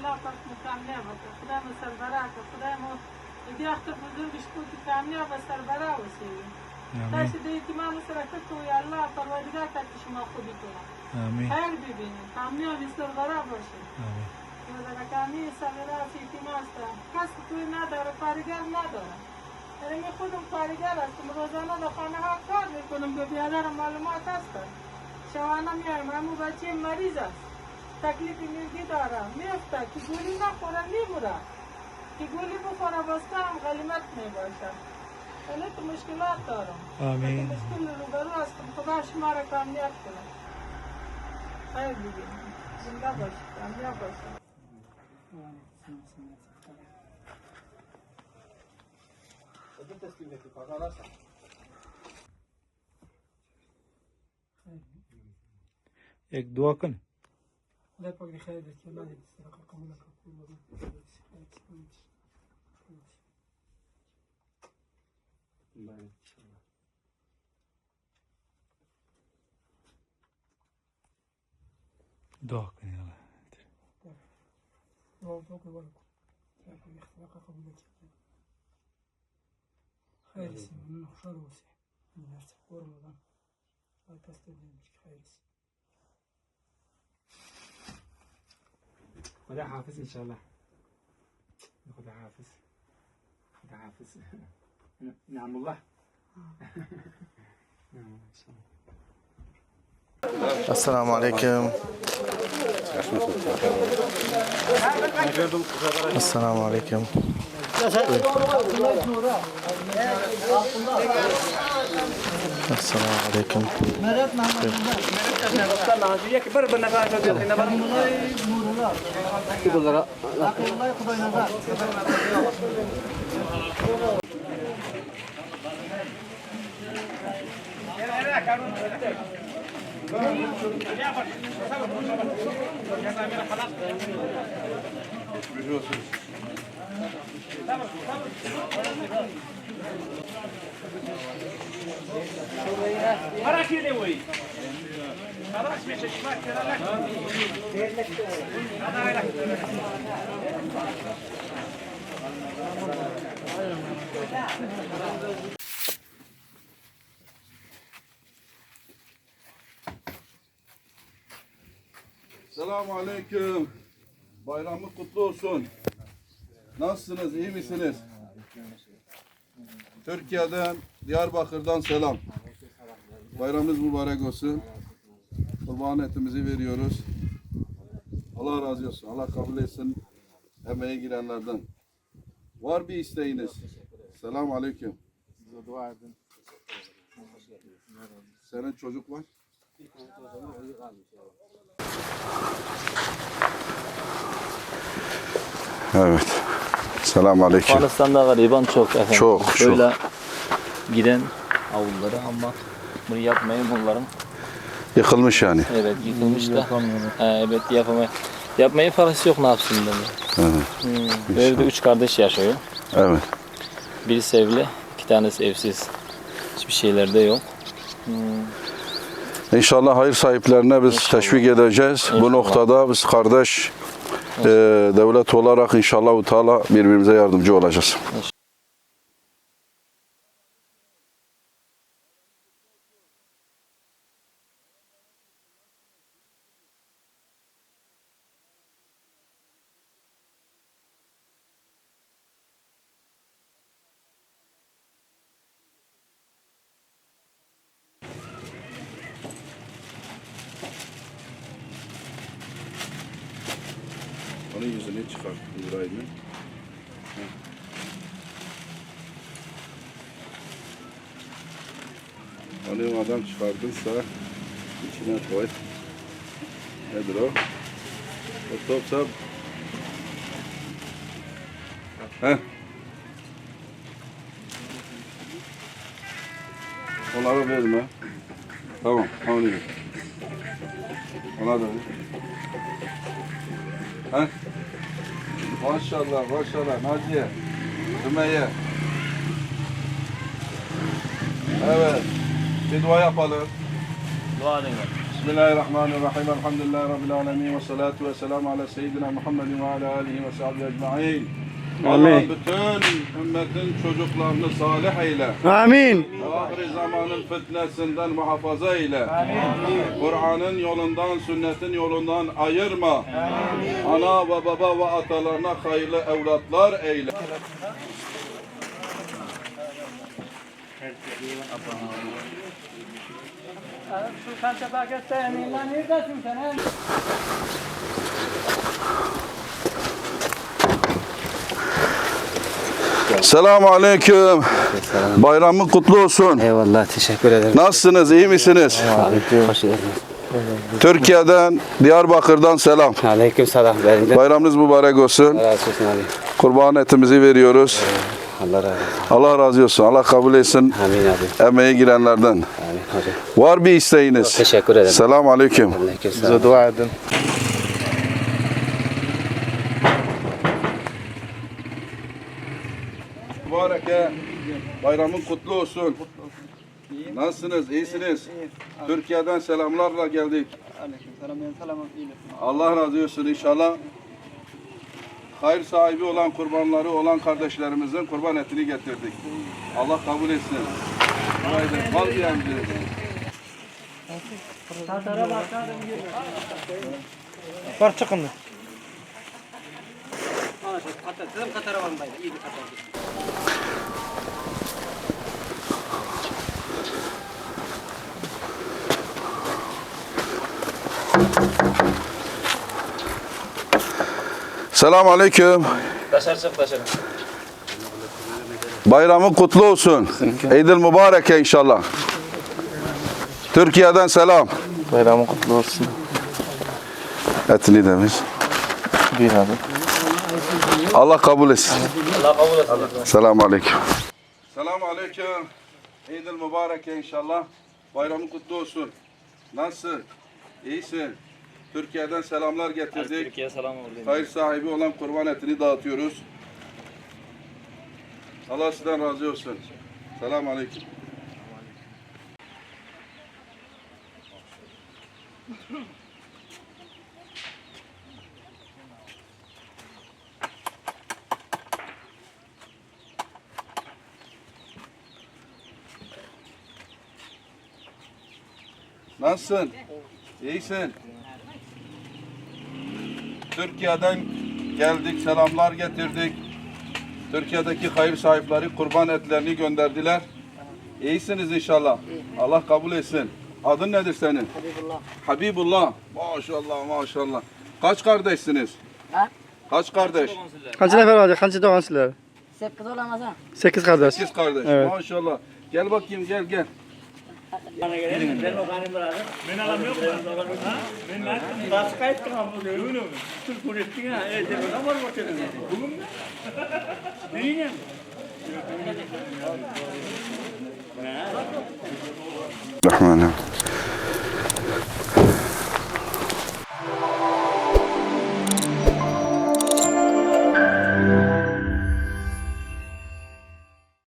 الله پاک کامیاب باشه. خدا مو سربراه کنه. خدا مو دیگه اختر بزرگش کو که کامیاب و سربراه باشه. تاش دیگه ما مسرکت تو یا الله پروردگار تا شما خوبی کنه. آمین. خیر ببینید. کامیاب و سربراه باشه. آمین. خدا کامیاب سربراه فیتی ماست. کس توی نداره کارگر نداره. من خودم کارگر هستم. روزانه در خانه ها کار میکنم. به بیادر معلومات هستم. شوانه میایم. همون بچه مریض است. تکلیفی میگی دارم میفته که گولی نخوره میموره که گولی بخوره بسته هم غلیمت میباشه خیلی تو مشکلات دارم آمین مشکل روبرو هستم خدا شما را کامیاب کنه خیر بگیم زنده باشید کامیاب باشید एक दुआ करें لا تقدر خيرك يا الله يسترك قبولك दुआ करें अल्लाह وفوق ولكم يخلق قبولك خير من خشار وسع من نفس رمضان لا تستدين خير خدا حافظ ان شاء الله خدا حافظ خدا حافظ نعم الله السلام عليكم السلام عليكم السلام عليكم Selamun Aleyküm. Bayramı kutlu olsun. Nasılsınız? İyi misiniz? Türkiye'den, Diyarbakır'dan selam. Bayramınız mübarek olsun. Kurban etimizi veriyoruz. Allah razı olsun. Allah kabul etsin emeğe girenlerden. Var bir isteğiniz. Selamun Aleyküm. Bize dua edin. Senin çocuk var? Evet. Selamun Aleyküm. Afganistan'da gariban çok efendim. Çok, Böyle giden avulları ama bunu yapmayı bunların Yıkılmış yani. evet yıkılmış da evet yapmaya parası yok ne yapsın dedi. Böyle 3 kardeş yaşıyor. Evet. Birisi evli, 2 tanesi evsiz. Hiçbir şeyler de yok. İnşallah hayır sahiplerine biz teşvik edeceğiz. İnşallah. Bu noktada biz kardeş devlet olarak inşallah Teala birbirimize yardımcı olacağız. Onun yüzünü çıkart İbrahim'in. Alüminyumdan çıkardınsa içine koy. Nedir o? O topsa. Heh. Onları verme. Tamam, onu ver. Ona da ver. Heh. Maşallah, maşallah. Naciye, Sümeyye. Evet. Bir dua yapalım. Dua edin. Bismillahirrahmanirrahim. Elhamdülillahi Rabbil alemin. Ve salatu ve selamu ala seyyidina Muhammedin ve ala alihi ve sahbihi ecma'in. Allah bütün ümmetin çocuklarını salih eyle. Amin. Ahir zamanın fitnesinden muhafaza eyle. Kur'an'ın yolundan, sünnetin yolundan ayırma. Ana ve baba ve atalarına hayırlı evlatlar eyle. Sultan Çabaket Bey'inle neredesin sen? Selamun aleyküm. Bayramın kutlu olsun. Eyvallah, teşekkür ederim. Nasılsınız? İyi misiniz? Hoş geldiniz. Türkiye'den, Diyarbakır'dan selam. Aleyküm selam. Bayramınız mübarek olsun. Allah razı olsun abi. Kurban etimizi veriyoruz. Allah razı olsun. Allah razı olsun. Allah kabul etsin Amin abi. emeği girenlerden. Amin hocam. Var bir isteğiniz. Teşekkür ederim. Selamun aleyküm. Aleyküm selam. dua edin. Mübareke. Bayramın kutlu olsun. Nasılsınız? İyisiniz? Türkiye'den selamlarla geldik. Allah razı olsun inşallah. Hayır sahibi olan kurbanları olan kardeşlerimizin kurban etini getirdik. Allah kabul etsin. Haydi, mal diyelim. Var çıkın. Selamun aleyküm. Taşar çık taşar. Bayramın kutlu olsun. Eydil mübareke inşallah. Türkiye'den selam. Bayramın kutlu olsun. Etini demiş. Bir abi. Allah kabul etsin. Allah kabul etsin. Selamun aleyküm. Selamun aleyküm. Eydil mübareke inşallah. Bayramın kutlu olsun. Nasılsın? İyisin. Türkiye'den selamlar getirdik. Türkiye selam olsun. Hayır sahibi olan kurban etini dağıtıyoruz. Allah sizden razı olsun. Selamun aleyküm. Nasılsın? İyisin. Türkiye'den geldik, selamlar getirdik. Türkiye'deki hayır sahipleri kurban etlerini gönderdiler. İyisiniz inşallah. Allah kabul etsin. Adın nedir senin? Habibullah. Habibullah. Maşallah maşallah. Kaç kardeşsiniz? Ha? Kaç kardeş? Kaç nefer olacak? Kaç doğan sizler? 8 olamaz ha. 8 kardeş. 8 kardeş. Evet. Maşallah. Gel bakayım gel gel. Rahmanım.